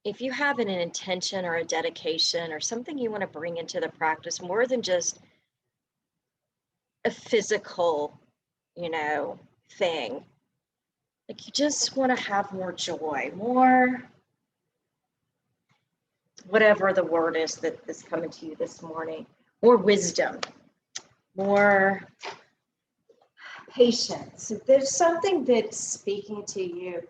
if you have an intention or a dedication or something you want to bring into the practice more than just a physical, thing, like you just want to have more joy, more whatever the word is that's coming to you this morning, more wisdom, more patience. If there's something that's speaking to you,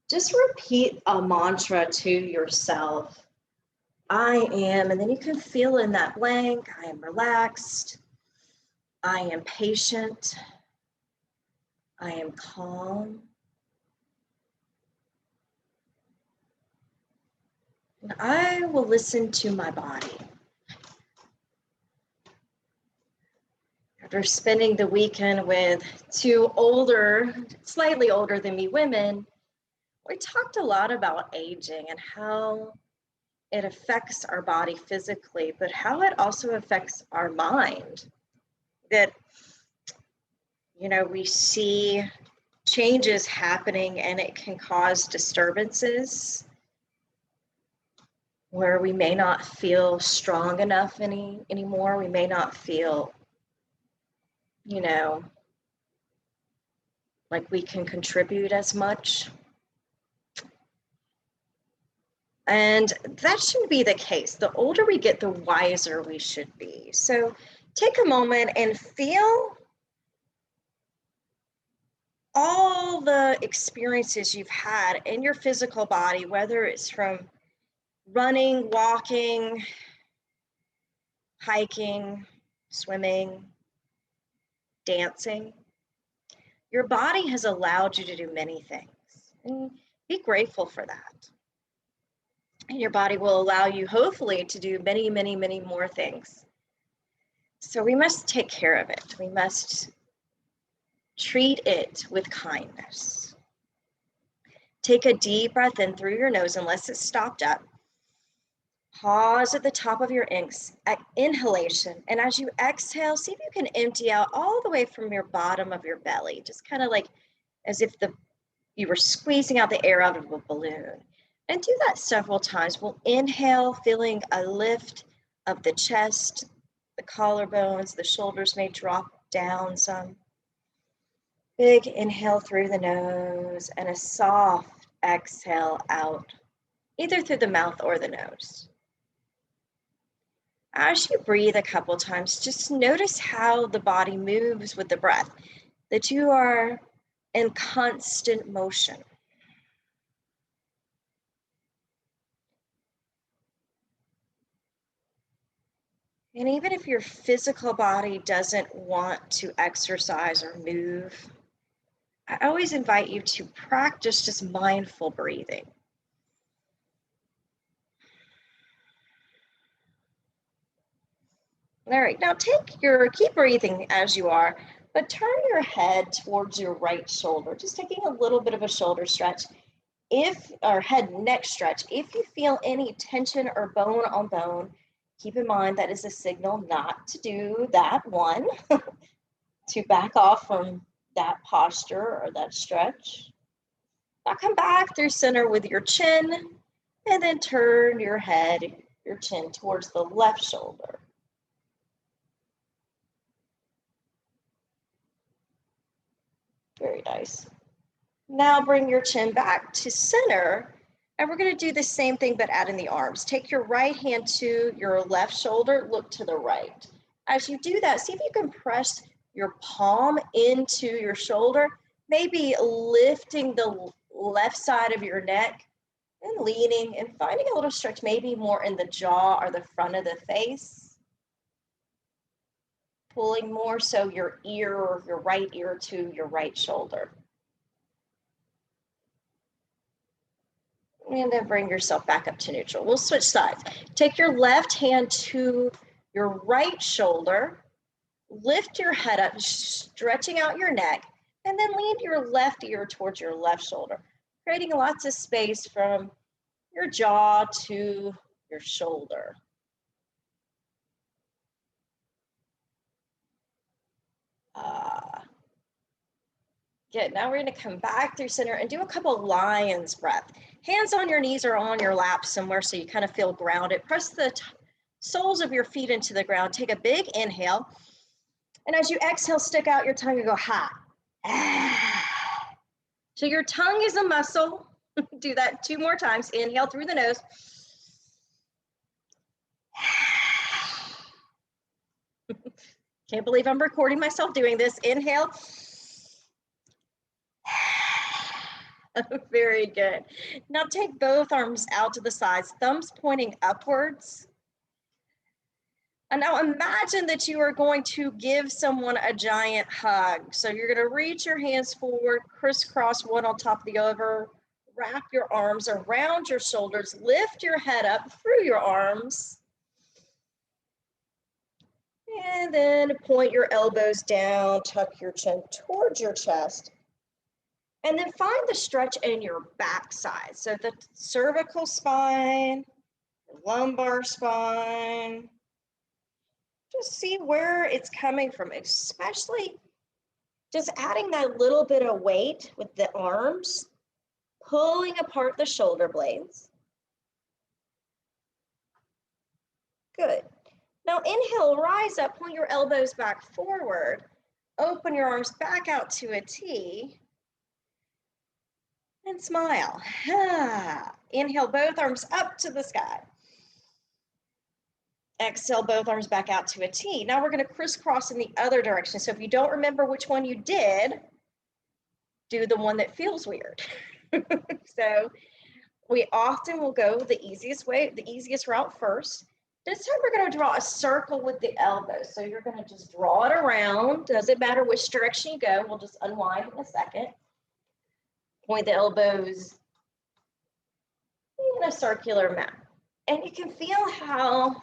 just repeat a mantra to yourself. I am, and then you can fill in that blank. I am relaxed. I am patient. I am calm. And I will listen to my body. After spending the weekend with two slightly older than me women, we talked a lot about aging and how it affects our body physically, but how it also affects our mind. That, we see changes happening and it can cause disturbances where we may not feel strong enough anymore. We may not feel, like we can contribute as much. And that shouldn't be the case. The older we get, the wiser we should be. So take a moment and feel all the experiences you've had in your physical body, whether it's from running, walking, hiking, swimming, dancing. Your body has allowed you to do many things, and be grateful for that. And your body will allow you, hopefully, to do many, many, many more things. So we must take care of it. We must treat it with kindness. Take a deep breath in through your nose unless it's stopped up. Pause at the top of your inhalation. And as you exhale, see if you can empty out all the way from your bottom of your belly, just kind of like as if you were squeezing out the air out of a balloon. And do that several times. We'll inhale, feeling a lift of the chest, the collarbones, the shoulders may drop down some. Big inhale through the nose and a soft exhale out, either through the mouth or the nose. As you breathe a couple times, just notice how the body moves with the breath, that you are in constant motion. And even if your physical body doesn't want to exercise or move, I always invite you to practice just mindful breathing. All right, now keep breathing as you are, but turn your head towards your right shoulder, just taking a little bit of a shoulder stretch. Or head neck stretch, if you feel any tension or bone on bone, keep in mind that is a signal not to do that one, to back off from that posture or that stretch. Now come back through center with your chin and then turn your chin towards the left shoulder. Very nice. Now bring your chin back to center, and we're going to do the same thing but add in the arms. Take your right hand to your left shoulder, look to the right. As you do that, see if you can press your palm into your shoulder, maybe lifting the left side of your neck and leaning and finding a little stretch, maybe more in the jaw or the front of the face. Pulling more so your right ear to your right shoulder. And then bring yourself back up to neutral. We'll switch sides. Take your left hand to your right shoulder, lift your head up, stretching out your neck, and then lean your left ear towards your left shoulder, creating lots of space from your jaw to your shoulder. Good. Now we're going to come back through center and do a couple lion's breath. Hands on your knees or on your lap somewhere so you kind of feel grounded. Press the soles of your feet into the ground. Take a big inhale. And as you exhale, stick out your tongue and go ha. So your tongue is a muscle. Do that 2 more times. Inhale through the nose. Can't believe I'm recording myself doing this. Inhale. Very good. Now take both arms out to the sides, thumbs pointing upwards. And now imagine that you are going to give someone a giant hug. So you're going to reach your hands forward, crisscross one on top of the other, wrap your arms around your shoulders, lift your head up through your arms. And then point your elbows down, tuck your chin towards your chest. And then find the stretch in your backside. So the cervical spine, the lumbar spine. Just see where it's coming from, especially just adding that little bit of weight with the arms, pulling apart the shoulder blades. Good. Now inhale, rise up, point your elbows back forward, open your arms back out to a T. And smile. Inhale, both arms up to the sky. Exhale, both arms back out to a T. Now we're going to crisscross in the other direction. So if you don't remember which one you did, do the one that feels weird. So we often will go the easiest way, the easiest route first. This time we're going to draw a circle with the elbows. So you're going to just draw it around. Doesn't matter which direction you go. We'll just unwind in a second. Point the elbows in a circular map. And you can feel how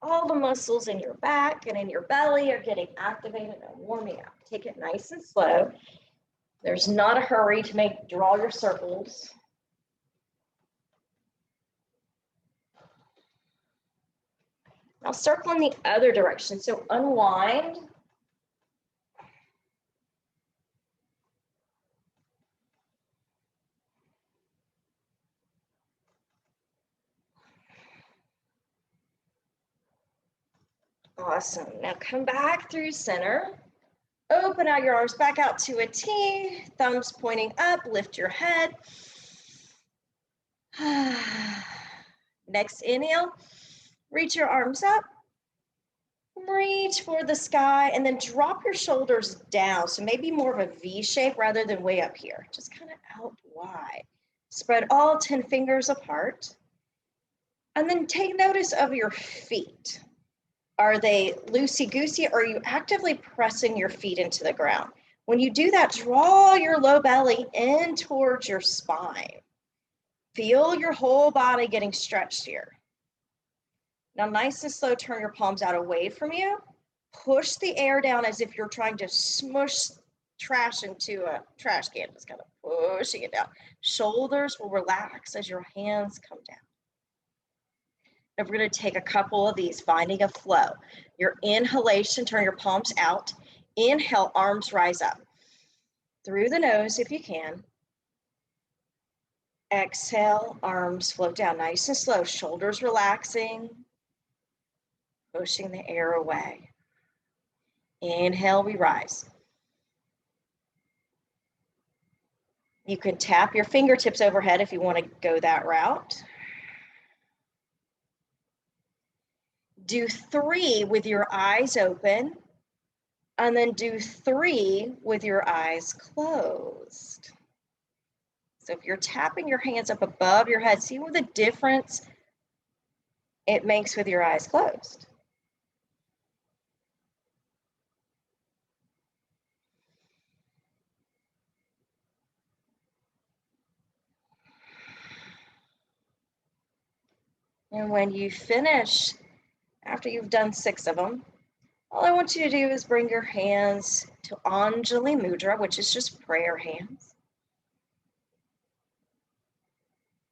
all the muscles in your back and in your belly are getting activated and warming up. Take it nice and slow. There's not a hurry to draw your circles. Now circle in the other direction. So unwind. Awesome. Now come back through center. Open out your arms back out to a T. Thumbs pointing up. Lift your head. Next inhale. Reach your arms up. Reach for the sky and then drop your shoulders down. So maybe more of a V shape rather than way up here. Just kind of out wide. Spread all 10 fingers apart. And then take notice of your feet. Are they loosey-goosey or are you actively pressing your feet into the ground? When you do that, draw your low belly in towards your spine. Feel your whole body getting stretched here. Now, nice and slow, turn your palms out away from you. Push the air down as if you're trying to smush trash into a trash can. Just kind of pushing it down. Shoulders will relax as your hands come down. And we're going to take a couple of these, finding a flow. Your inhalation, turn your palms out. Inhale, arms rise up. Through the nose if you can. Exhale, arms float down nice and slow. Shoulders relaxing. Pushing the air away. Inhale, we rise. You can tap your fingertips overhead if you want to go that route. Do 3 with your eyes open, and then do 3 with your eyes closed. So if you're tapping your hands up above your head, see what the difference it makes with your eyes closed. And when you finish, after you've done 6 of them, all I want you to do is bring your hands to Anjali Mudra, which is just prayer hands.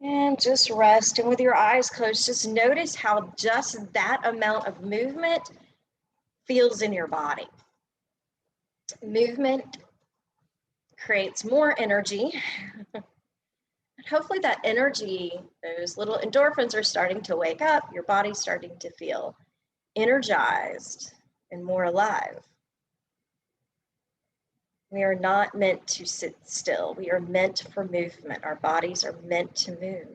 And just rest. And with your eyes closed, just notice how just that amount of movement feels in your body. Movement creates more energy. Hopefully that energy, those little endorphins are starting to wake up. Your body's starting to feel energized and more alive. We are not meant to sit still. We are meant for movement. Our bodies are meant to move.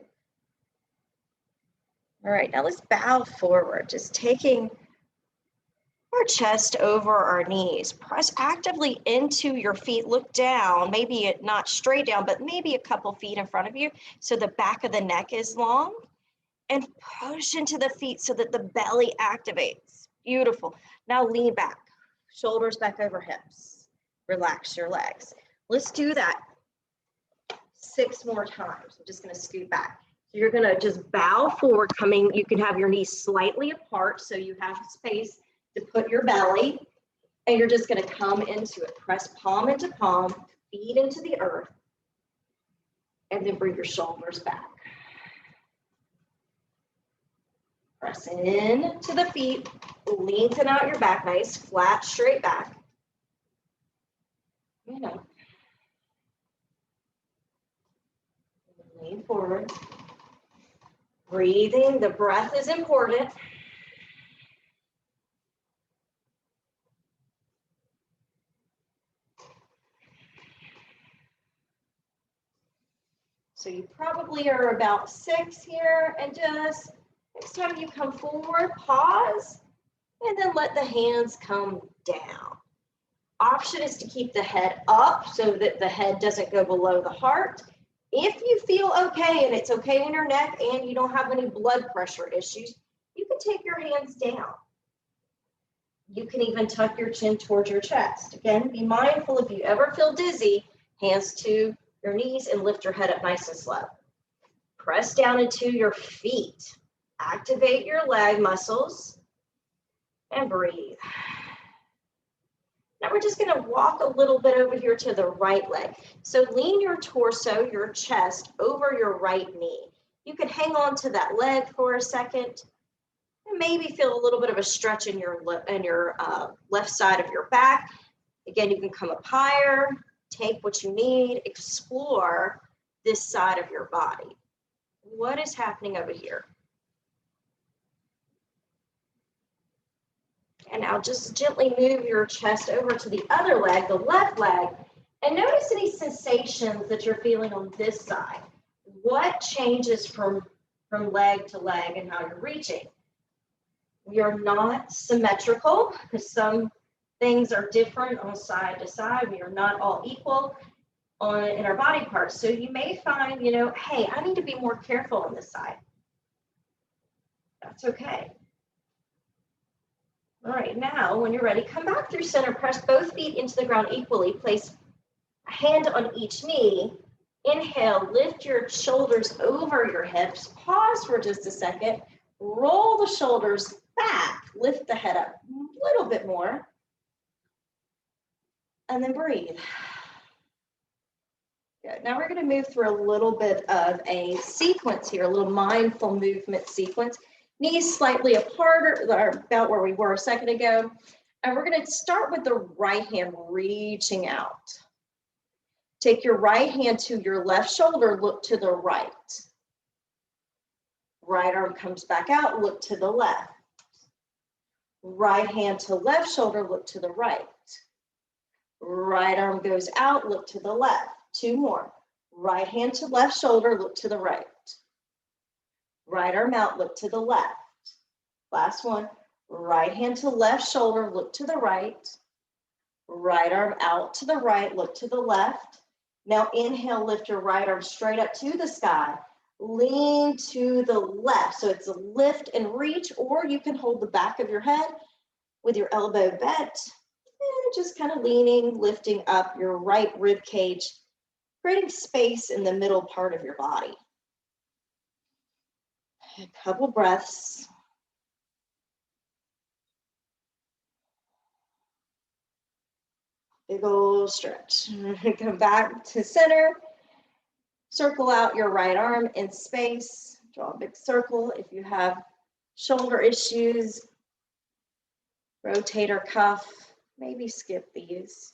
All right, now let's bow forward, just taking our chest over our knees. Press actively into your feet. Look down, maybe not straight down, but maybe a couple feet in front of you so the back of the neck is long. And push into the feet so that the belly activates. Beautiful. Now lean back, shoulders back over hips. Relax your legs. Let's do that 6 more times. I'm just going to scoot back. So you're going to just bow forward, coming. You can have your knees slightly apart so you have space to put your belly. And you're just going to come into it. Press palm into palm, feet into the earth. And then bring your shoulders back. Press in to the feet, lengthen out your back, nice, flat, straight back. You know. Lean forward. Breathing, the breath is important. So you probably are about 6 here, and just next time you come forward, pause, and then let the hands come down. Option is to keep the head up so that the head doesn't go below the heart. If you feel okay and it's okay in your neck and you don't have any blood pressure issues, you can take your hands down. You can even tuck your chin towards your chest. Again, be mindful if you ever feel dizzy, hands to your knees and lift your head up nice and slow. Press down into your feet. Activate your leg muscles and breathe. Now we're just going to walk a little bit over here to the right leg. So lean your torso, your chest, over your right knee. You can hang on to that leg for a second and maybe feel a little bit of a stretch in your left side of your back. Again, you can come up higher, take what you need, explore this side of your body. What is happening over here? And now just gently move your chest over to the other leg, the left leg, and notice any sensations that you're feeling on this side. What changes from leg to leg and how you're reaching? We are not symmetrical because some things are different on side to side. We are not all equal in our body parts. So you may find, hey, I need to be more careful on this side. That's okay. All right, now when you're ready, come back through center, press both feet into the ground equally, place a hand on each knee. Inhale, lift your shoulders over your hips, pause for just a second, roll the shoulders back, lift the head up a little bit more, and then breathe. Good. Now we're going to move through a little bit of a sequence here, a little mindful movement sequence. Knees slightly apart, or about where we were a second ago. And we're going to start with the right hand reaching out. Take your right hand to your left shoulder, look to the right. Right arm comes back out, look to the left. Right hand to left shoulder, look to the right. Right arm goes out, look to the left. 2 more. Right hand to left shoulder, look to the right. Right arm out, look to the left. Last one. Right hand to left shoulder, look to the right. Right arm out to the right, look to the left. Now inhale, lift your right arm straight up to the sky. Lean to the left. So it's a lift and reach, or you can hold the back of your head with your elbow bent and just kind of leaning, lifting up your right rib cage, creating space in the middle part of your body. A couple breaths. Big old stretch. Come back to center. Circle out your right arm in space. Draw a big circle. If you have shoulder issues, rotator cuff, maybe skip these.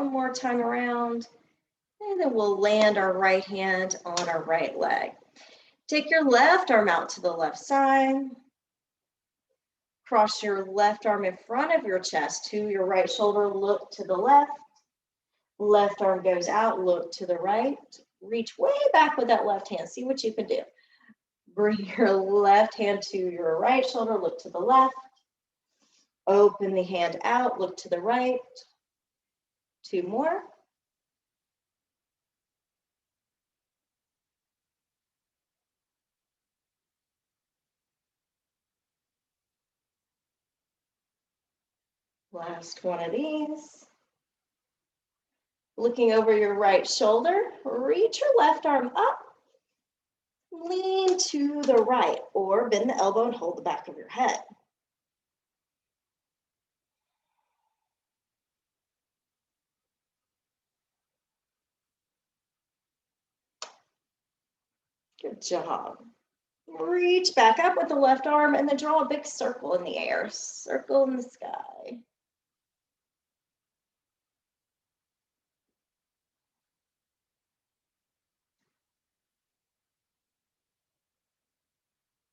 one more time around. And then we'll land our right hand on our right leg. Take your left arm out to the left side. Cross your left arm in front of your chest to your right shoulder, look to the left. Left arm goes out, look to the right. Reach way back with that left hand. See what you can do. Bring your left hand to your right shoulder, look to the left. Open the hand out, look to the right. 2 more. Last one of these. Looking over your right shoulder, reach your left arm up. Lean to the right or bend the elbow and hold the back of your head. Good job. Reach back up with the left arm and then draw a big circle in the air. Circle in the sky.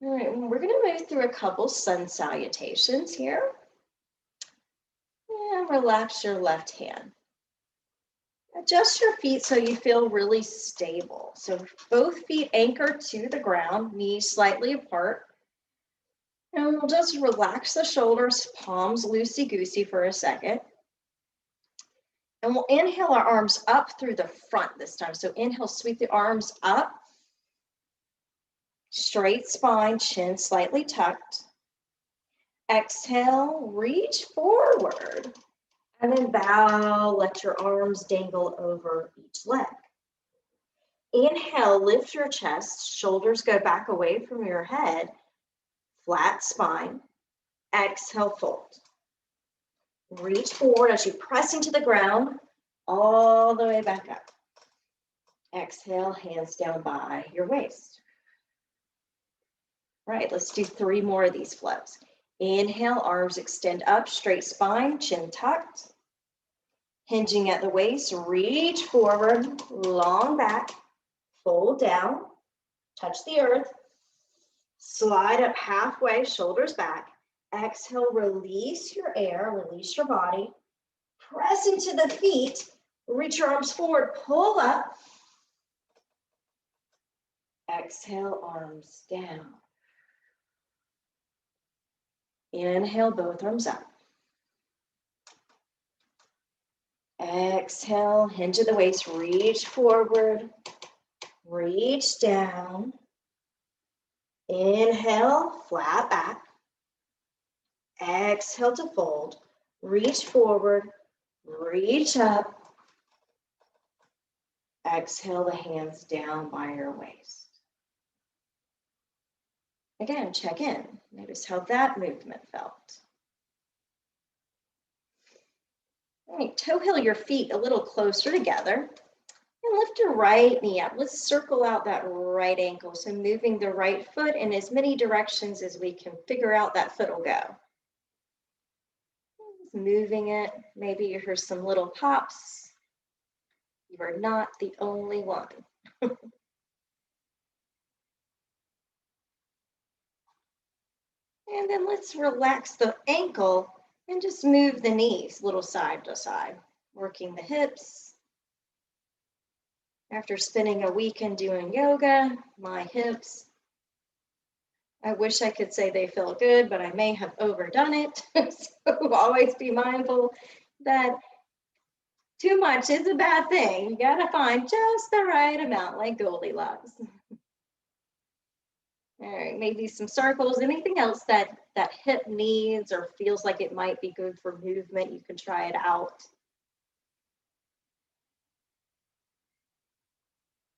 All right, we're going to move through a couple sun salutations here. And relax your left hand. Adjust your feet so you feel really stable. So both feet anchored to the ground, knees slightly apart. And we'll just relax the shoulders, palms loosey-goosey for a second. And we'll inhale our arms up through the front this time. So inhale, sweep the arms up. Straight spine, chin slightly tucked. Exhale, reach forward. And then bow, let your arms dangle over each leg. Inhale, lift your chest, shoulders go back away from your head. Flat spine. Exhale, fold. Reach forward as you press into the ground, all the way back up. Exhale, hands down by your waist. All right, let's do 3 more of these flows. Inhale, arms extend up, straight spine, chin tucked. Hinging at the waist, reach forward, long back, fold down, touch the earth. Slide up halfway, shoulders back. Exhale, release your air, release your body. Press into the feet, reach your arms forward, pull up. Exhale, arms down. Inhale, both arms up. Exhale, hinge at the waist, reach forward, reach down. Inhale, flat back. Exhale to fold, reach forward, reach up. Exhale the hands down by your waist. Again, check in. Notice how that movement felt. All right, toe heel your feet a little closer together and lift your right knee up. Let's circle out that right ankle. So moving the right foot in as many directions as we can figure out that foot will go. Just moving it. Maybe you hear some little pops. You are not the only one. And then let's relax the ankle and just move the knees a little side to side, working the hips. After spending a weekend doing yoga, my hips, I wish I could say they feel good, but I may have overdone it. So always be mindful that too much is a bad thing. You gotta find just the right amount, like Goldilocks. All right, maybe some circles, anything else that hip needs or feels like it might be good for movement, you can try it out.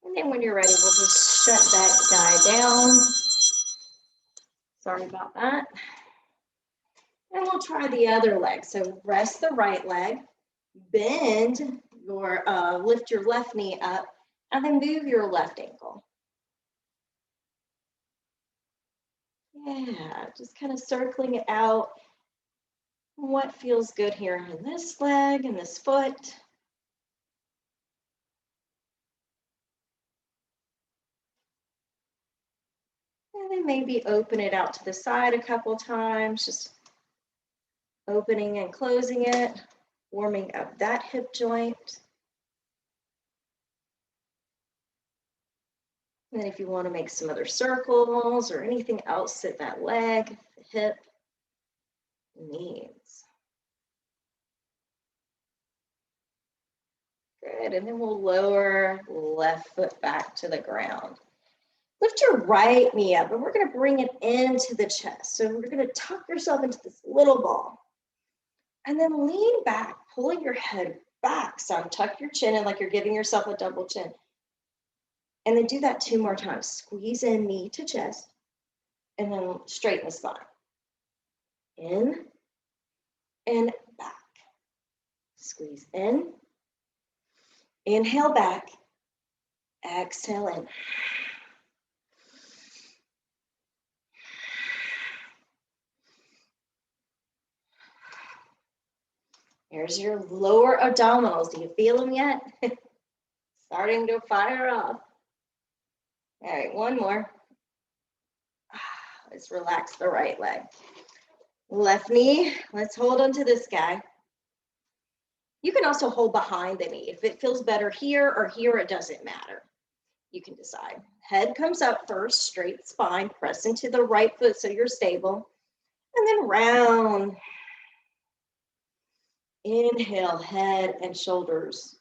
And then when you're ready, we'll just shut that guy down. Sorry about that. And we'll try the other leg. So rest the right leg, bend your, lift your left knee up, and then move your left ankle. Yeah, just kind of circling it out. What feels good here in this leg and this foot? And then maybe open it out to the side a couple times, just opening and closing it, warming up that hip joint. And then if you want to make some other circles or anything else that that leg, the hip needs. Good, and then we'll lower left foot back to the ground. Lift your right knee up, and we're going to bring it into the chest. So we're going to tuck yourself into this little ball. And then lean back, pulling your head back. So tuck your chin in like you're giving yourself a double chin. And then do that 2 more times. Squeeze in knee to chest, and then straighten the spine. In and back. Squeeze in. Inhale back. Exhale in. Here's your lower abdominals. Do you feel them yet? Starting to fire off. All right, one more. Let's relax the right leg. Left knee, let's hold on to this guy. You can also hold behind the knee. If it feels better here or here, it doesn't matter. You can decide. Head comes up first, straight spine, press into the right foot so you're stable. And then round. Inhale, head and shoulders.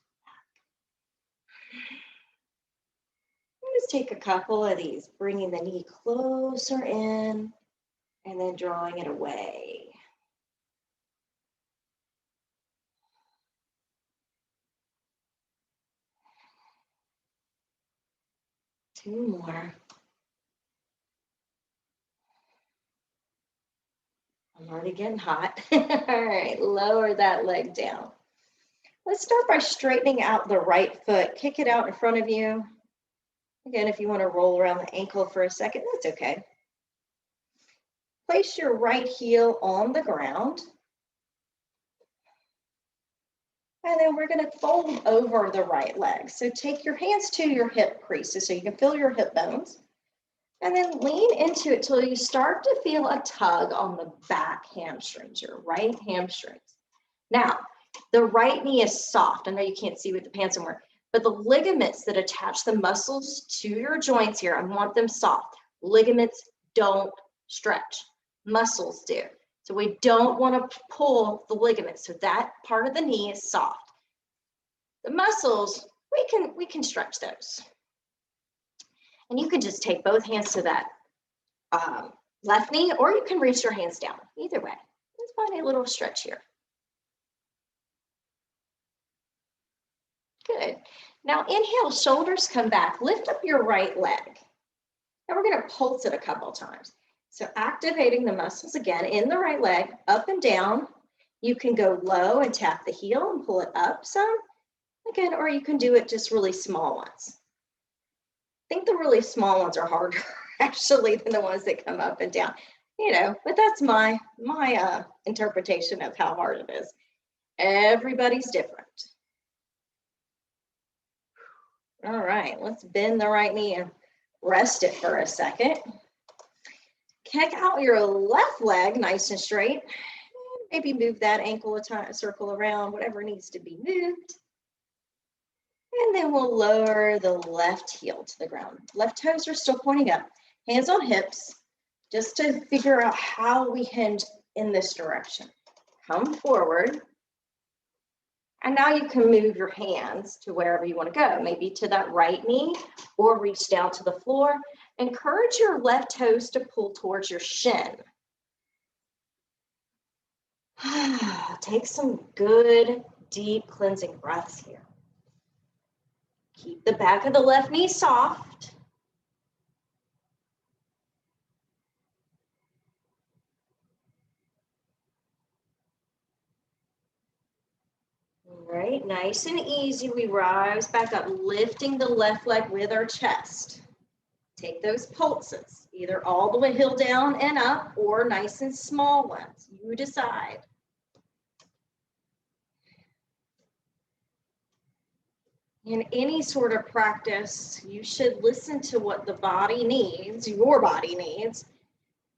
Just take a couple of these, bringing the knee closer in and then drawing it away. Two more. I'm already getting hot. All right, lower that leg down. Let's start by straightening out the right foot. Kick it out in front of you. Again, if you want to roll around the ankle for a second, that's okay. Place your right heel on the ground. And then we're going to fold over the right leg. So take your hands to your hip creases so you can feel your hip bones. And then lean into it till you start to feel a tug on the back hamstrings, your right hamstrings. Now, the right knee is soft. I know you can't see with the pants I'm wearing, but the ligaments that attach the muscles to your joints here, I want them soft. Ligaments don't stretch. Muscles do. So we don't want to pull the ligaments. So that part of the knee is soft. The muscles, we can stretch those. And you can just take both hands to that left knee, or you can reach your hands down. Either way, let's find a little stretch here. Good. Now inhale, shoulders come back. Lift up your right leg. Now we're going to pulse it a couple times. So activating the muscles again in the right leg, up and down. You can go low and tap the heel and pull it up some. Again, or you can do it just really small ones. I think the really small ones are harder actually than the ones that come up and down. You know, but that's my interpretation of how hard it is. Everybody's different. All right, let's bend the right knee and rest it for a second. Kick out your left leg nice and straight. Maybe move that ankle a time, circle around, whatever needs to be moved. And then we'll lower the left heel to the ground. Left toes are still pointing up. Hands on hips, just to figure out how we hinge in this direction. Come forward. And now you can move your hands to wherever you want to go, maybe to that right knee or reach down to the floor. Encourage your left toes to pull towards your shin. Take some good, deep cleansing breaths here. Keep the back of the left knee soft. All right, nice and easy. We rise back up, lifting the left leg with our chest. Take those pulses, either all the way heel down and up or nice and small ones. You decide. In any sort of practice, you should listen to what the body needs, your body needs,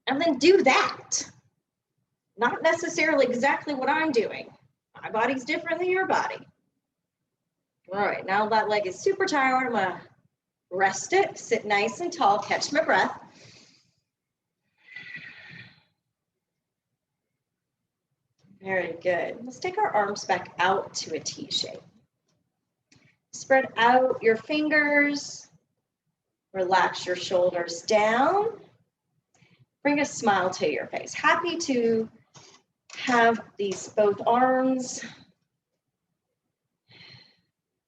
and then do that. Not necessarily exactly what I'm doing. My body's different than your body. All right, now that leg is super tired. I'm gonna rest it, sit nice and tall, catch my breath. Very good. Let's take our arms back out to a T shape. Spread out your fingers. Relax your shoulders down. Bring a smile to your face. Happy to have these both arms.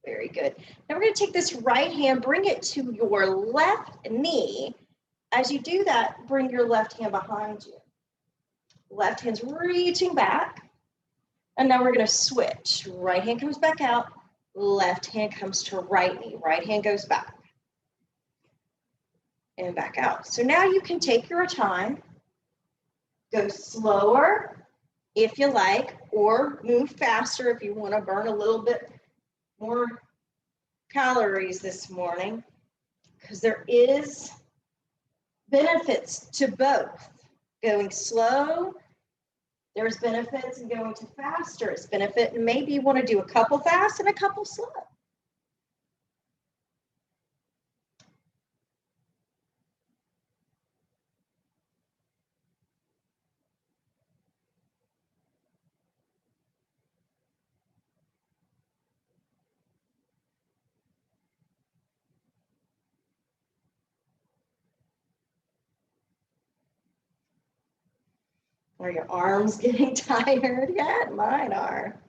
Very good. Now we're going to take this right hand, bring it to your left knee. As you do that, bring your left hand behind you. Left hand's reaching back. And now we're going to switch. Right hand comes back out. Left hand comes to right knee. Right hand goes back. And back out. So now you can take your time. Go slower if you like, or move faster if you want to burn a little bit more calories this morning, because there is benefits to both. Going slow, there's benefits in going to faster. It's benefit, and maybe you want to do a couple fast and a couple slow. Are your arms getting tired yet? Mine are.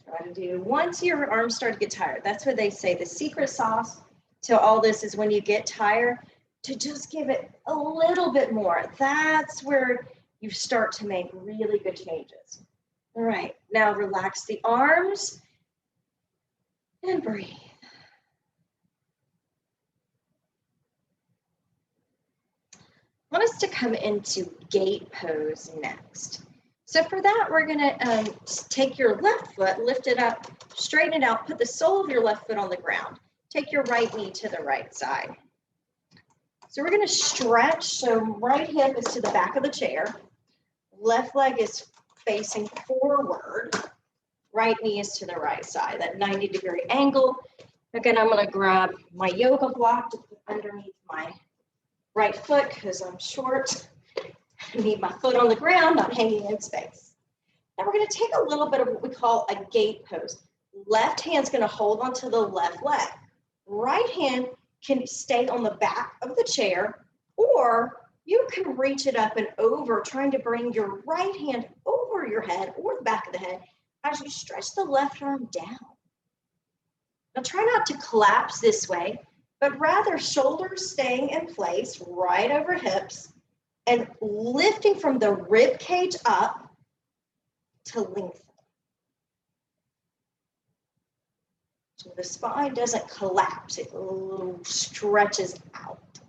Try to do, once your arms start to get tired, that's what they say. The secret sauce to all this is when you get tired, to just give it a little bit more. That's where you start to make really good changes. All right, now relax the arms and breathe. I want us to come into gate pose next. So for that, we're gonna take your left foot, lift it up, straighten it out, put the sole of your left foot on the ground. Take your right knee to the right side. So we're gonna stretch, so right hip is to the back of the chair, left leg is facing forward, right knee is to the right side, that 90-degree angle. Again, I'm gonna grab my yoga block to put underneath my right foot because I'm short. I need my foot on the ground, not hanging in space. Now we're going to take a little bit of what we call a gate pose. Left hand's going to hold onto the left leg. Right hand can stay on the back of the chair, or you can reach it up and over, trying to bring your right hand over your head or the back of the head as you stretch the left arm down. Now try not to collapse this way, but rather shoulders staying in place right over hips and lifting from the rib cage up to lengthen. So the spine doesn't collapse, it stretches out.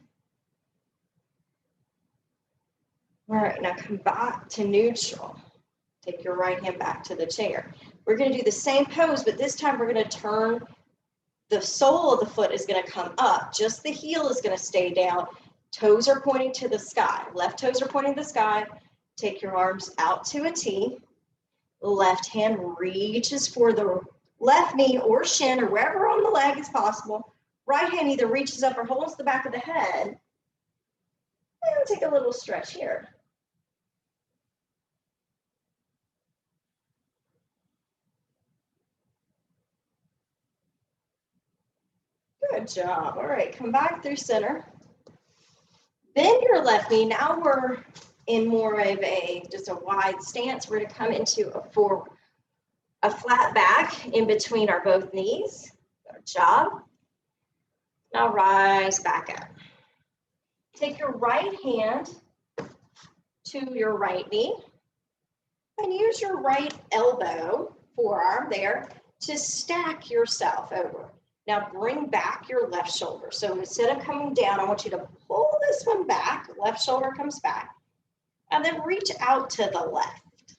All right, now come back to neutral. Take your right hand back to the chair. We're going to do the same pose, but this time we're going to turn. The sole of the foot is going to come up. Just the heel is going to stay down. Toes are pointing to the sky. Left toes are pointing to the sky. Take your arms out to a T. Left hand reaches for the left knee or shin or wherever on the leg is possible. Right hand either reaches up or holds the back of the head. And take a little stretch here. Good job. All right, come back through center. Bend your left knee. Now we're in more of just a wide stance. We're going to come into a flat back in between our both knees. Good job. Now rise back up. Take your right hand to your right knee and use your right elbow, forearm there, to stack yourself over. Now bring back your left shoulder. So instead of coming down, I want you to pull this one back. Left shoulder comes back. And then reach out to the left.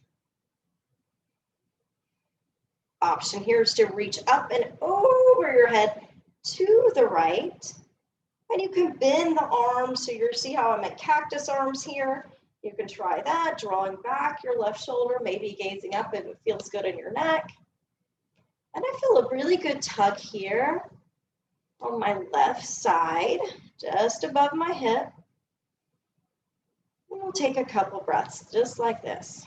Option here is to reach up and over your head to the right. And you can bend the arms. So you see how I'm at cactus arms here. You can try that, drawing back your left shoulder, maybe gazing up if it feels good in your neck. And I feel a really good tug here on my left side, just above my hip. And we'll take a couple breaths just like this.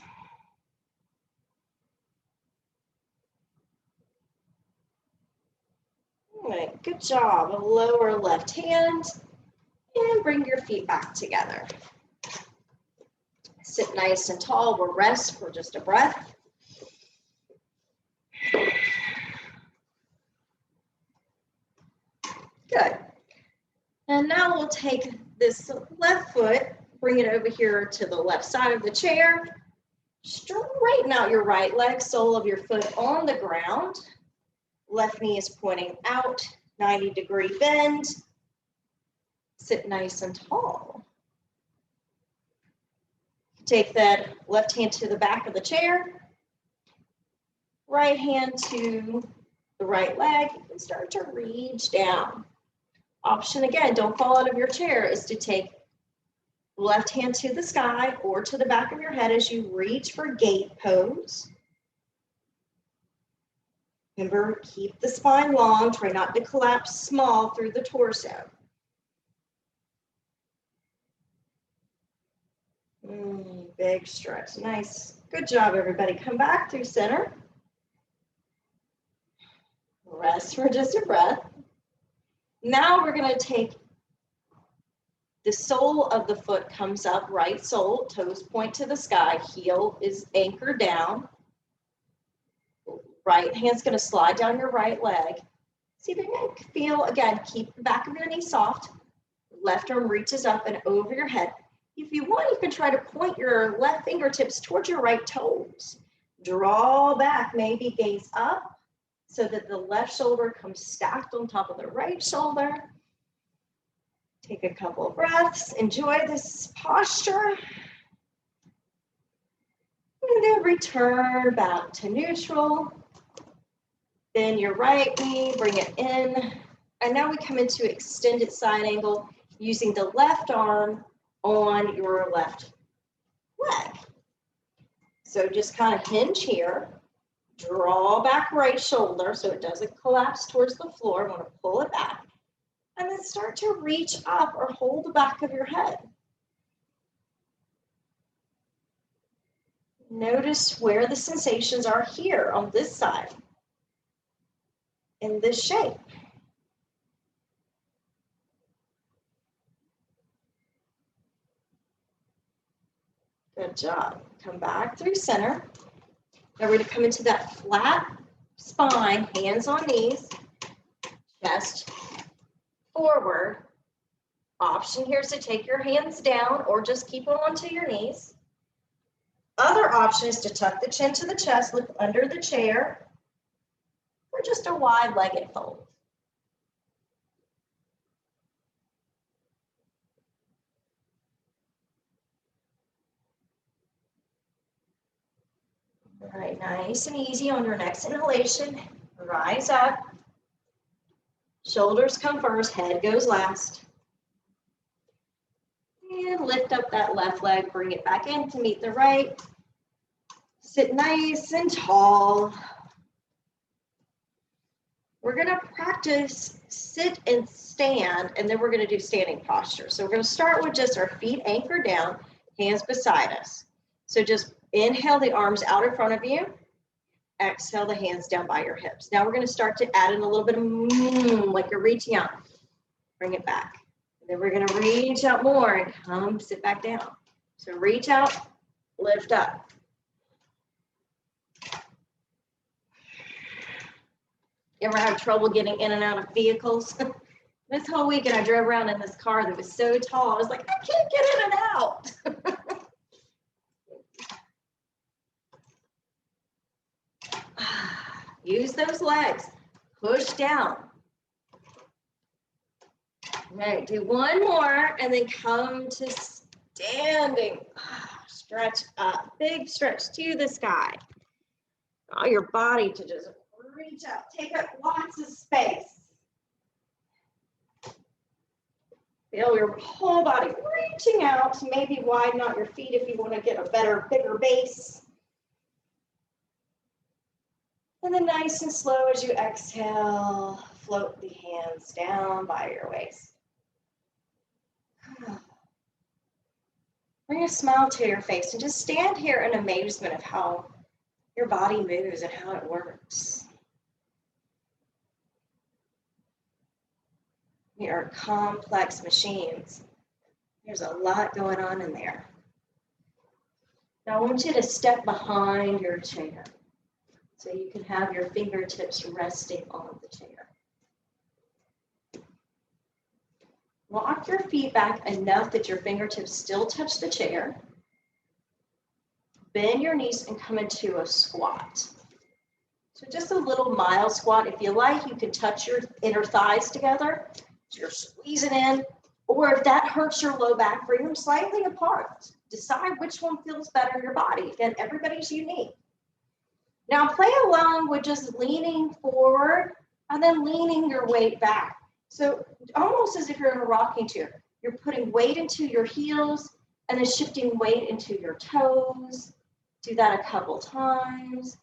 All right, good job. Lower left hand and bring your feet back together. Sit nice and tall. We'll rest for just a breath. Good. And now we'll take this left foot, bring it over here to the left side of the chair. Straighten out your right leg, sole of your foot on the ground. Left knee is pointing out, 90-degree bend. Sit nice and tall. Take that left hand to the back of the chair. Right hand to the right leg and start to reach down. Option again, don't fall out of your chair, is to take left hand to the sky or to the back of your head as you reach for gate pose. Remember, keep the spine long, try not to collapse small through the torso. Big stretch, nice. Good job, everybody. Come back through center. Rest for just a breath. Now we're going to take the sole of the foot comes up, right sole, toes point to the sky, heel is anchored down. Right hand's going to slide down your right leg. See if you can feel, again, keep the back of your knee soft. Left arm reaches up and over your head. If you want, you can try to point your left fingertips towards your right toes. Draw back, maybe gaze up so that the left shoulder comes stacked on top of the right shoulder. Take a couple of breaths, enjoy this posture. And then return back to neutral. Bend your right knee, bring it in. And now we come into extended side angle using the left arm on your left leg. So just kind of hinge here, draw back right shoulder so it doesn't collapse towards the floor. I want to pull it back. And then start to reach up or hold the back of your head. Notice where the sensations are here on this side, in this shape. Good job. Come back through center. Now we're going to come into that flat spine, hands on knees, chest forward. Option here is to take your hands down or just keep them onto your knees. Other option is to tuck the chin to the chest, look under the chair, or just a wide-legged fold. All right, nice and easy on your next inhalation. Rise up. Shoulders come first, head goes last. And lift up that left leg, bring it back in to meet the right. Sit nice and tall. We're going to practice sit and stand, and then we're going to do standing posture. So we're going to start with just our feet anchored down, hands beside us. So just inhale the arms out in front of you. Exhale the hands down by your hips. Now we're going to start to add in a little bit of like you're reaching out. Bring it back. And then we're going to reach out more and come sit back down. So reach out, lift up. You ever have trouble getting in and out of vehicles? This whole weekend I drove around in this car that was so tall. I was like, I can't get in and out. Use those legs. Push down. All right, do one more and then come to standing. Stretch up. Big stretch to the sky. Allow your body to just Reach up, take up lots of space. Feel your whole body reaching out. Maybe widen out your feet if you want to get a better, bigger base. And then nice and slow as you exhale, float the hands down by your waist. Bring a smile to your face and just stand here in amazement of how your body moves and how it works. We are complex machines. There's a lot going on in there. Now I want you to step behind your chair so you can have your fingertips resting on the chair. Walk your feet back enough that your fingertips still touch the chair. Bend your knees and come into a squat. So just a little mild squat. If you like, you can touch your inner thighs together. So you're squeezing in. Or if that hurts your low back, bring them slightly apart. Decide which one feels better in your body. Again, everybody's unique. Now play along with just leaning forward and then leaning your weight back. So almost as if you're in a rocking chair. You're putting weight into your heels and then shifting weight into your toes. Do that a couple times.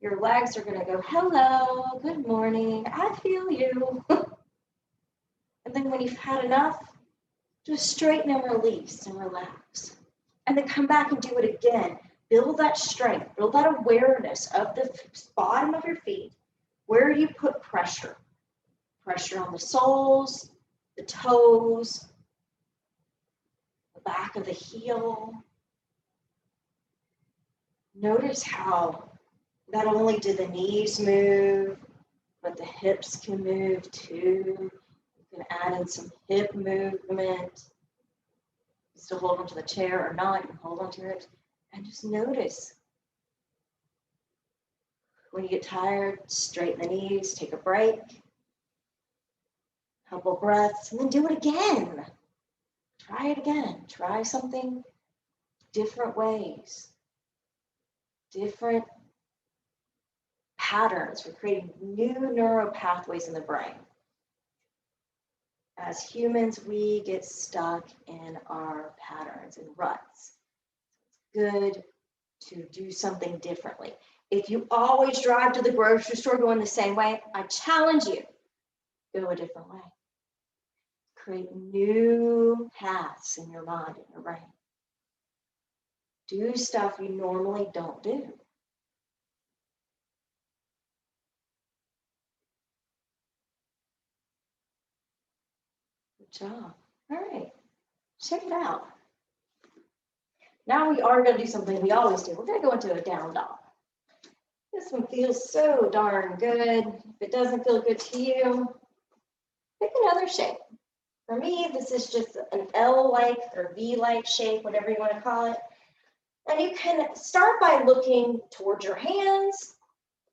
Your legs are going to go, hello, good morning, I feel you. And then when you've had enough, just straighten and release and relax. And then come back and do it again. Build that strength, build that awareness of the bottom of your feet. Where you put pressure. Pressure on the soles, the toes, the back of the heel. Notice how not only do the knees move, but the hips can move too. You can add in some hip movement. Still hold onto the chair or not, you can hold onto your hips. And just notice. When you get tired, straighten the knees, take a break. Couple breaths, and then do it again. Try it again. Try something different ways. Different patterns. We're creating new neural pathways in the brain. As humans, we get stuck in our patterns and ruts. It's good to do something differently. If you always drive to the grocery store going the same way, I challenge you, go a different way. Create new paths in your mind and your brain. Do stuff you normally don't do. Good job. All right, check it out. Now we are going to do something we always do. We're going to go into a down dog. This one feels so darn good. If it doesn't feel good to you, pick another shape. For me, this is just an L-like or V-like shape, whatever you want to call it. And you can start by looking towards your hands.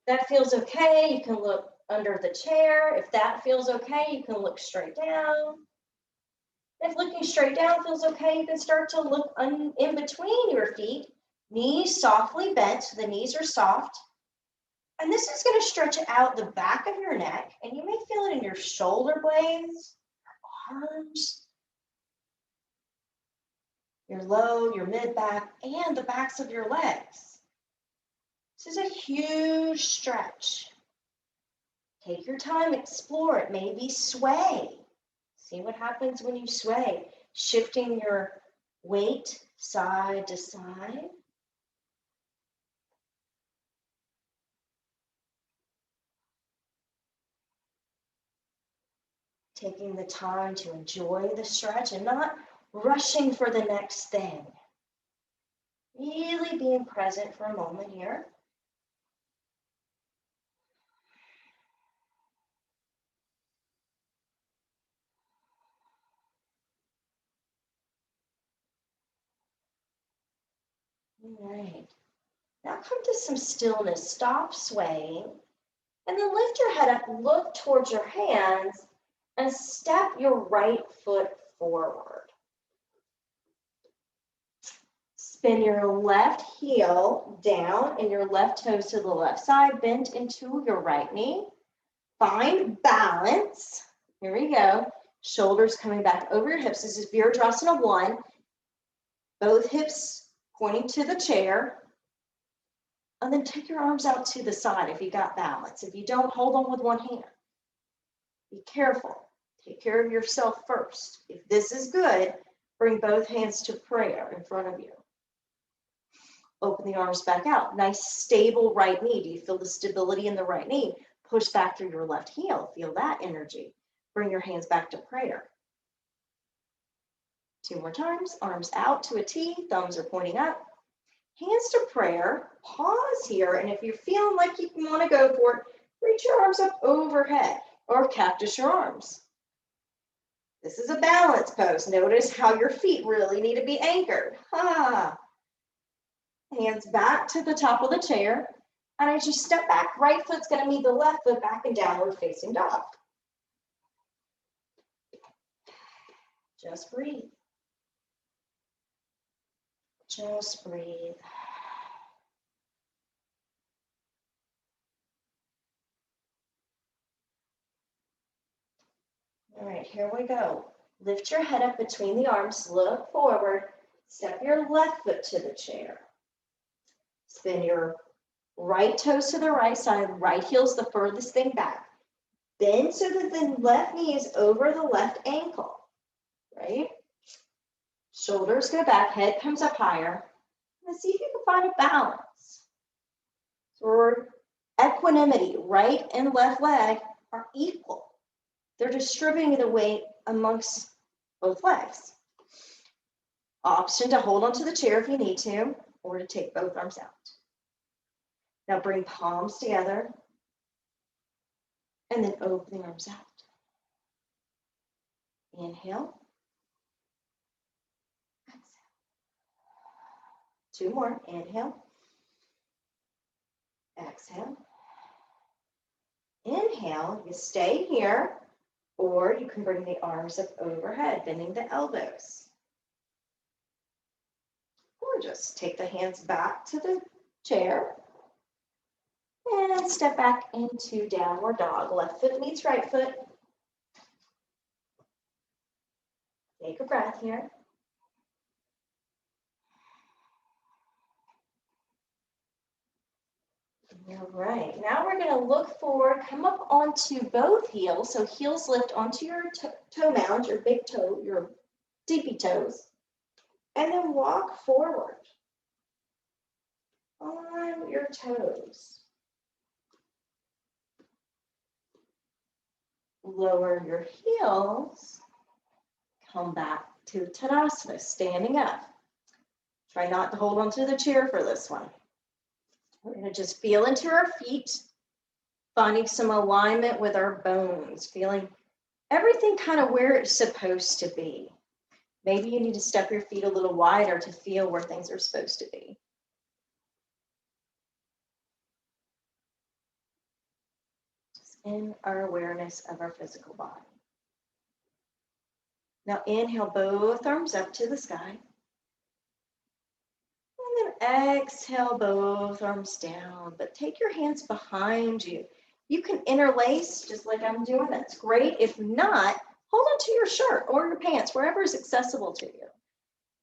That feels okay. You can look under the chair. If that feels okay, you can look straight down. If looking straight down feels okay, you can start to look in between your feet. Knees softly bent, so the knees are soft. And this is going to stretch out the back of your neck, and you may feel it in your shoulder blades, arms, your low, your mid back, and the backs of your legs. This is a huge stretch. Take your time, explore it, maybe sway. See what happens when you sway, shifting your weight side to side. Taking the time to enjoy the stretch and not rushing for the next thing. Really being present for a moment here. All right. Now come to some stillness. Stop swaying. And then lift your head up, look towards your hands, and step your right foot forward. Spin your left heel down and your left toes to the left side. Bend into your right knee. Find balance. Here we go. Shoulders coming back over your hips. This is Virabhadrasana 1. Both hips pointing to the chair. And then take your arms out to the side if you got balance. If you don't, hold on with one hand. Be careful. Take care of yourself first. If this is good, bring both hands to prayer in front of you. Open the arms back out. Nice stable right knee. Do you feel the stability in the right knee? Push back through your left heel. Feel that energy. Bring your hands back to prayer. 2 more times. Arms out to a T. Thumbs are pointing up. Hands to prayer. Pause here. And if you're feeling like you want to go for it, reach your arms up overhead or cactus your arms. This is a balance pose. Notice how your feet really need to be anchored. Hands back to the top of the chair. And as you step back, right foot's going to meet the left foot back in downward facing dog. Just breathe. Just breathe. All right, here we go. Lift your head up between the arms, look forward, step your left foot to the chair. Spin your right toes to the right side, right heel's the furthest thing back. Bend so that the left knee is over the left ankle, right? Shoulders go back, head comes up higher. Let's see if you can find a balance. So equanimity, right and left leg are equal. They're distributing the weight amongst both legs. Option to hold onto the chair if you need to, or to take both arms out. Now bring palms together, and then open the arms out. Inhale. Exhale. 2 more. Inhale. Exhale. Inhale. You stay here, or you can bring the arms up overhead, bending the elbows. Or just take the hands back to the chair. And step back into downward dog. Left foot meets right foot. Take a breath here. All right, now we're going to look forward, come up onto both heels. So heels lift onto your toe mound, your big toe, your deepy toes. And then walk forward on your toes. Lower your heels, come back to Tadasana, standing up. Try not to hold onto the chair for this one. We're going to just feel into our feet, finding some alignment with our bones, feeling everything kind of where it's supposed to be. Maybe you need to step your feet a little wider to feel where things are supposed to be. In our awareness of our physical body. Now inhale both arms up to the sky. And then exhale both arms down, but take your hands behind you. You can interlace just like I'm doing, that's great. If not, hold onto your shirt or your pants, wherever is accessible to you.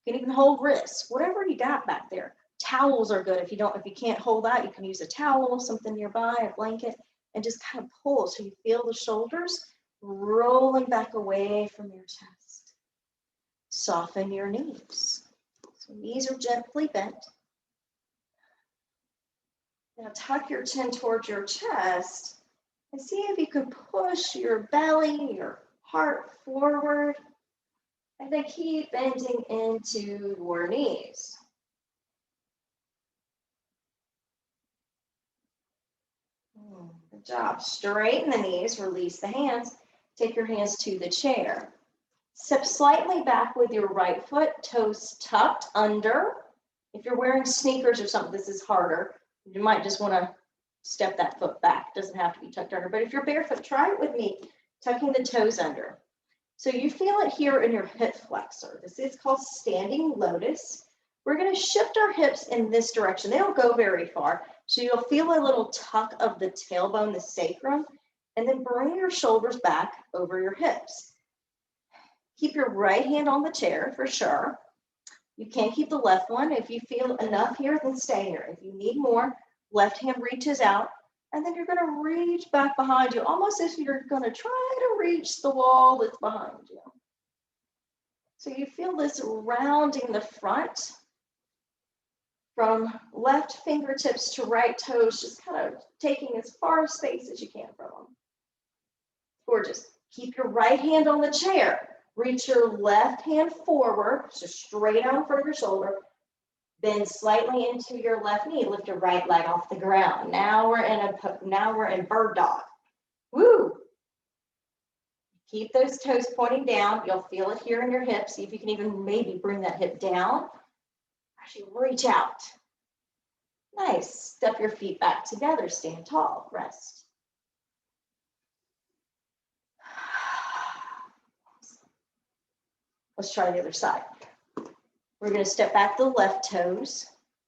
You can even hold wrists, whatever you got back there. Towels are good. If you can't hold that, you can use a towel, something nearby, a blanket. And just kind of pull so you feel the shoulders rolling back away from your chest. Soften your knees. So knees are gently bent. Now tuck your chin towards your chest and see if you can push your belly, your heart forward. And then keep bending into your knees. Good job. Straighten the knees, release the hands. Take your hands to the chair. Step slightly back with your right foot, toes tucked under. If you're wearing sneakers or something, this is harder. You might just want to step that foot back. It doesn't have to be tucked under. But if you're barefoot, try it with me, tucking the toes under. So you feel it here in your hip flexor. This is called standing lotus. We're going to shift our hips in this direction. They don't go very far. So you'll feel a little tuck of the tailbone, the sacrum, and then bring your shoulders back over your hips. Keep your right hand on the chair for sure. You can keep the left one. If you feel enough here, then stay here. If you need more, left hand reaches out, and then you're going to reach back behind you, almost as if you're going to try to reach the wall that's behind you. So you feel this rounding the front from left fingertips to right toes, just kind of taking as far space as you can from them. Gorgeous. Keep your right hand on the chair. Reach your left hand forward, so straight out in front of your shoulder. Bend slightly into your left knee. Lift your right leg off the ground. Now we're in bird dog. Woo! Keep those toes pointing down. You'll feel it here in your hips. See if you can even maybe bring that hip down. Actually, reach out. Nice. Step your feet back together. Stand tall. Rest. Let's try the other side. We're going to step back the left toes.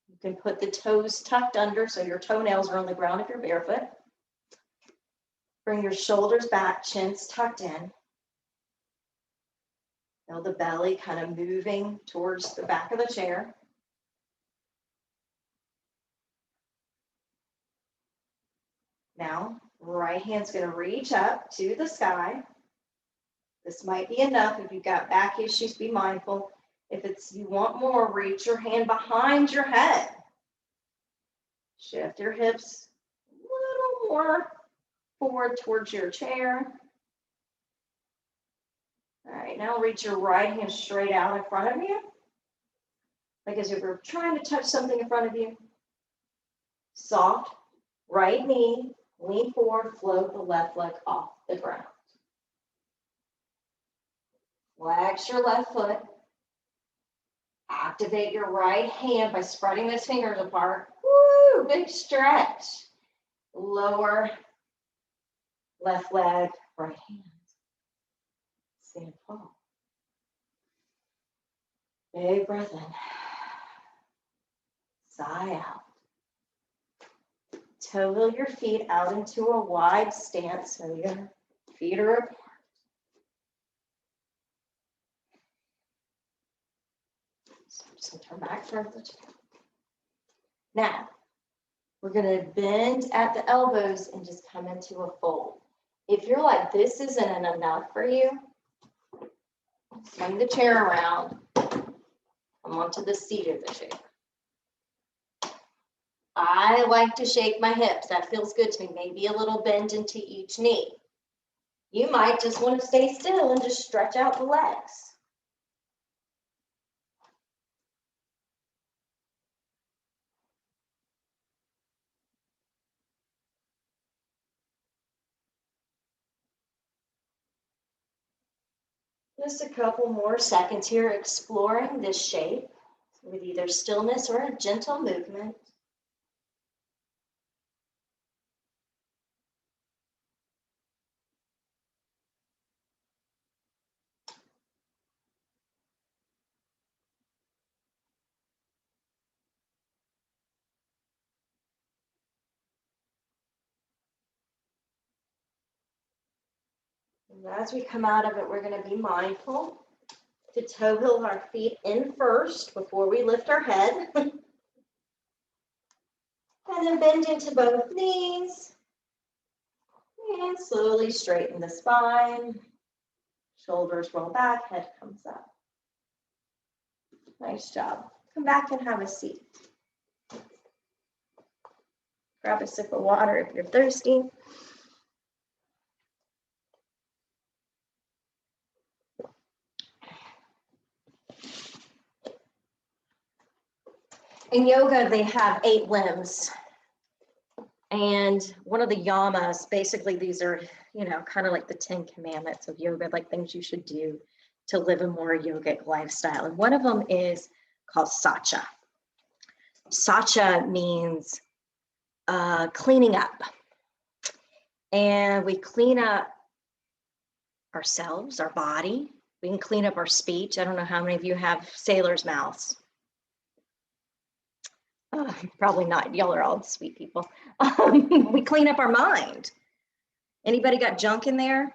You can put the toes tucked under so your toenails are on the ground if you're barefoot. Bring your shoulders back, chins tucked in. Feel the belly kind of moving towards the back of the chair. Now, right hand's going to reach up to the sky. This might be enough. If you've got back issues, be mindful. If you want more, reach your hand behind your head. Shift your hips a little more forward towards your chair. All right, now reach your right hand straight out in front of you. Like as if you're trying to touch something in front of you. Soft right knee, lean forward, float the left leg off the ground. Flex your left foot. Activate your right hand by spreading those fingers apart. Woo, big stretch. Lower left leg, right hand. Stand tall. Big breath in. Sigh out. Toe wheel your feet out into a wide stance so your feet are apart. So turn back towards the chair. Now, we're going to bend at the elbows and just come into a fold. If you're like, this isn't enough for you, swing the chair around, come onto the seat of the chair. I like to shake my hips. That feels good to me. Maybe a little bend into each knee. You might just want to stay still and just stretch out the legs. Just a couple more seconds here exploring this shape with either stillness or a gentle movement. And as we come out of it, we're going to be mindful to toe heel our feet in first before we lift our head. And then bend into both knees. And slowly straighten the spine. Shoulders roll back, head comes up. Nice job. Come back and have a seat. Grab a sip of water if you're thirsty. In yoga, they have 8 limbs. And one of the yamas, basically these are, kind of like the 10 commandments of yoga, like things you should do to live a more yogic lifestyle. And one of them is called Sauca. Sauca means cleaning up. And we clean up ourselves, our body. We can clean up our speech. I don't know how many of you have sailor's mouths. Probably not. Y'all are all sweet people. We clean up our mind. Anybody got junk in there?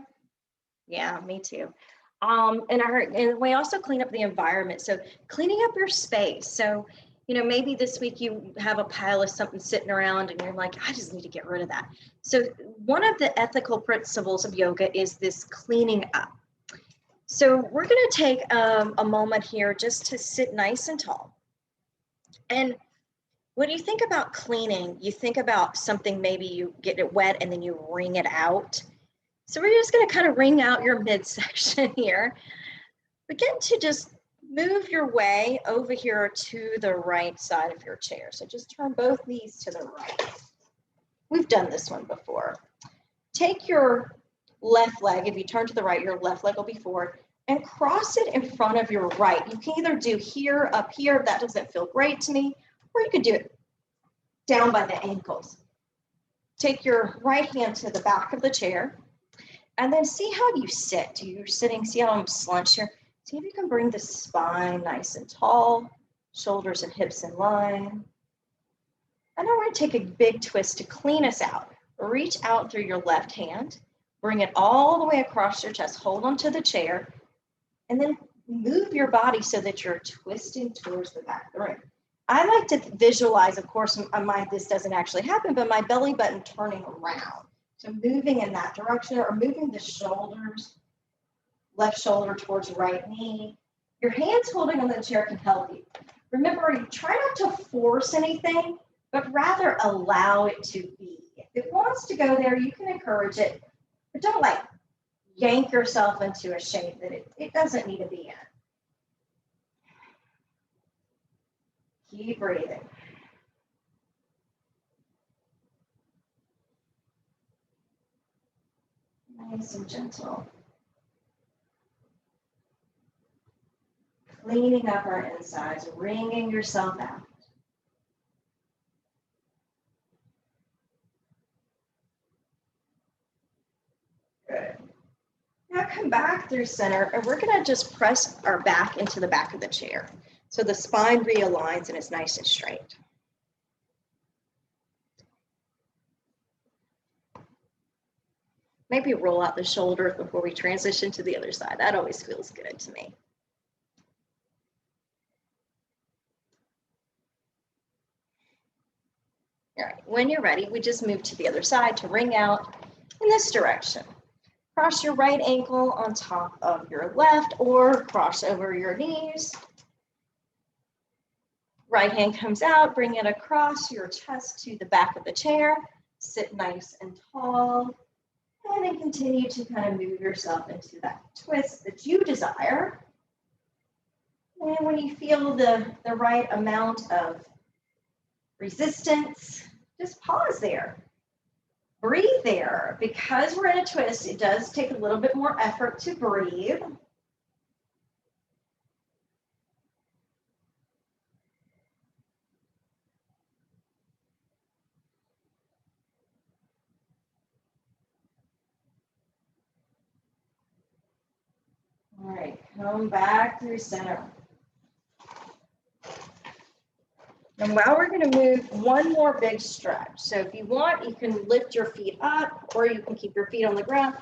Yeah, me too. And we also clean up the environment. So cleaning up your space. So, you know, maybe this week you have a pile of something sitting around and you're like, I just need to get rid of that. So one of the ethical principles of yoga is this cleaning up. So we're going to take a moment here just to sit nice and tall. And when you think about cleaning, you think about something, maybe you get it wet and then you wring it out. So we're just going to kind of wring out your midsection here. Begin to just move your way over here to the right side of your chair. So just turn both knees to the right. We've done this one before. Take your left leg, if you turn to the right, your left leg will be forward, and cross it in front of your right. You can either do here, up here, if that doesn't feel great to me, or you could do it down by the ankles. Take your right hand to the back of the chair, and then see how you sit. You're sitting, see how I'm slunched here? See if you can bring the spine nice and tall, shoulders and hips in line. And I want to take a big twist to clean us out. Reach out through your left hand, bring it all the way across your chest, hold onto the chair, and then move your body so that you're twisting towards the back of the room. I like to visualize, of course, this doesn't actually happen, but my belly button turning around. So moving in that direction, or moving the shoulders, left shoulder towards right knee. Your hands holding on the chair can help you. Remember, you try not to force anything, but rather allow it to be. If it wants to go there, you can encourage it, but don't like yank yourself into a shape that it doesn't need to be in. Keep breathing. Nice and gentle. Cleaning up our insides, wringing yourself out. Good. Now come back through center, and we're going to just press our back into the back of the chair. So the spine realigns and it's nice and straight. Maybe roll out the shoulders before we transition to the other side. That always feels good to me. All right, when you're ready, we just move to the other side to wring out in this direction. Cross your right ankle on top of your left, or cross over your knees. Right hand comes out, bring it across your chest to the back of the chair. Sit nice and tall. And then continue to kind of move yourself into that twist that you desire. And when you feel the right amount of resistance, just pause there. Breathe there. Because we're in a twist, it does take a little bit more effort to breathe. All right, come back through center. And now we're going to move one more big stretch. So if you want, you can lift your feet up, or you can keep your feet on the ground.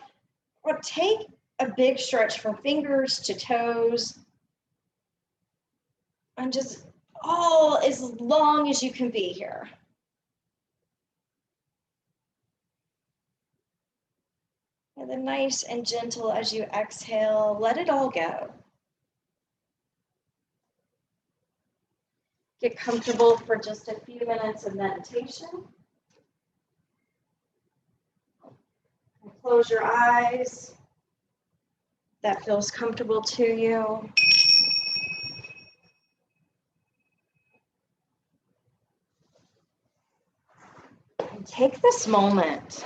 Or take a big stretch from fingers to toes. And just all as long as you can be here. And then nice and gentle as you exhale, let it all go. Get comfortable for just a few minutes of meditation. And close your eyes. That feels comfortable to you. And take this moment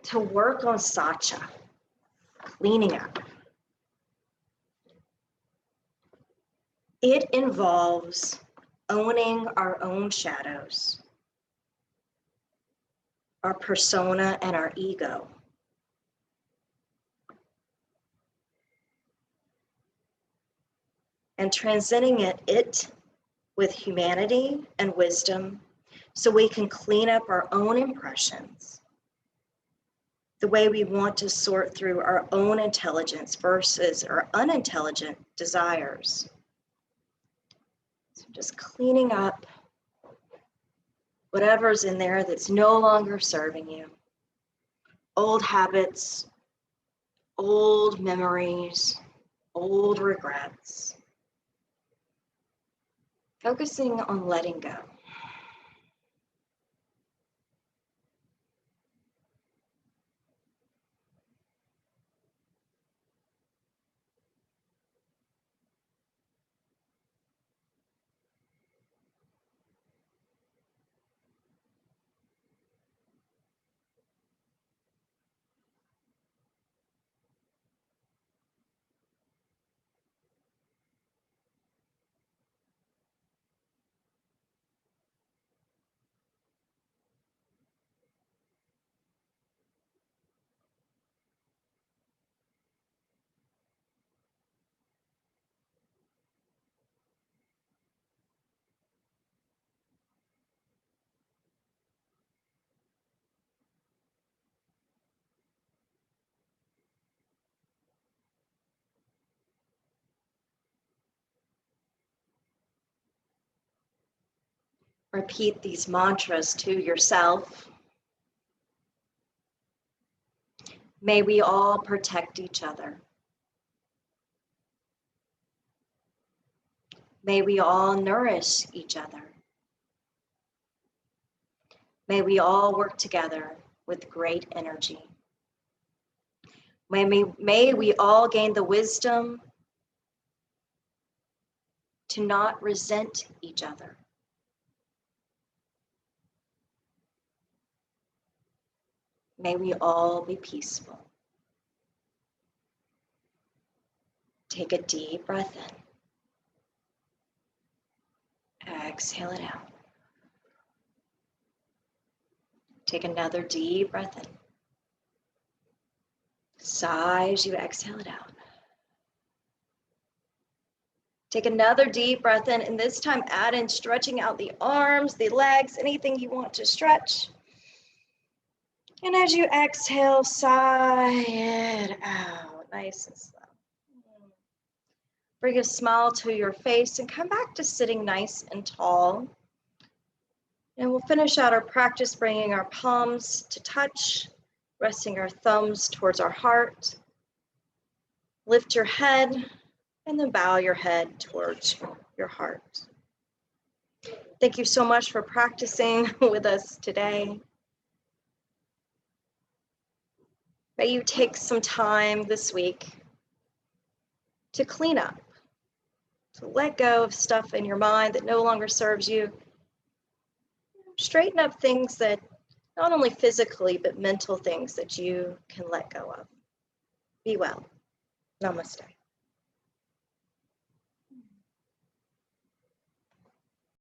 to work on Sauca, cleaning up. It involves owning our own shadows, our persona, and our ego. and transcending it with humanity and wisdom, so we can clean up our own impressions, the way we want to sort through our own intelligence versus our unintelligent desires. So just cleaning up whatever's in there that's no longer serving you. Old habits, old memories, old regrets. Focusing on letting go. Repeat these mantras to yourself. May we all protect each other. May we all nourish each other. May we all work together with great energy. May we all gain the wisdom to not resent each other. May we all be peaceful. Take a deep breath in. Exhale it out. Take another deep breath in. Sigh as you exhale it out. Take another deep breath in, and this time add in stretching out the arms, the legs, anything you want to stretch. And as you exhale, sigh it out, nice and slow. Bring a smile to your face and come back to sitting nice and tall. And we'll finish out our practice bringing our palms to touch, resting our thumbs towards our heart. Lift your head and then bow your head towards your heart. Thank you so much for practicing with us today. May you take some time this week to clean up, to let go of stuff in your mind that no longer serves you. Straighten up things that not only physically, but mental things that you can let go of. Be well. Namaste.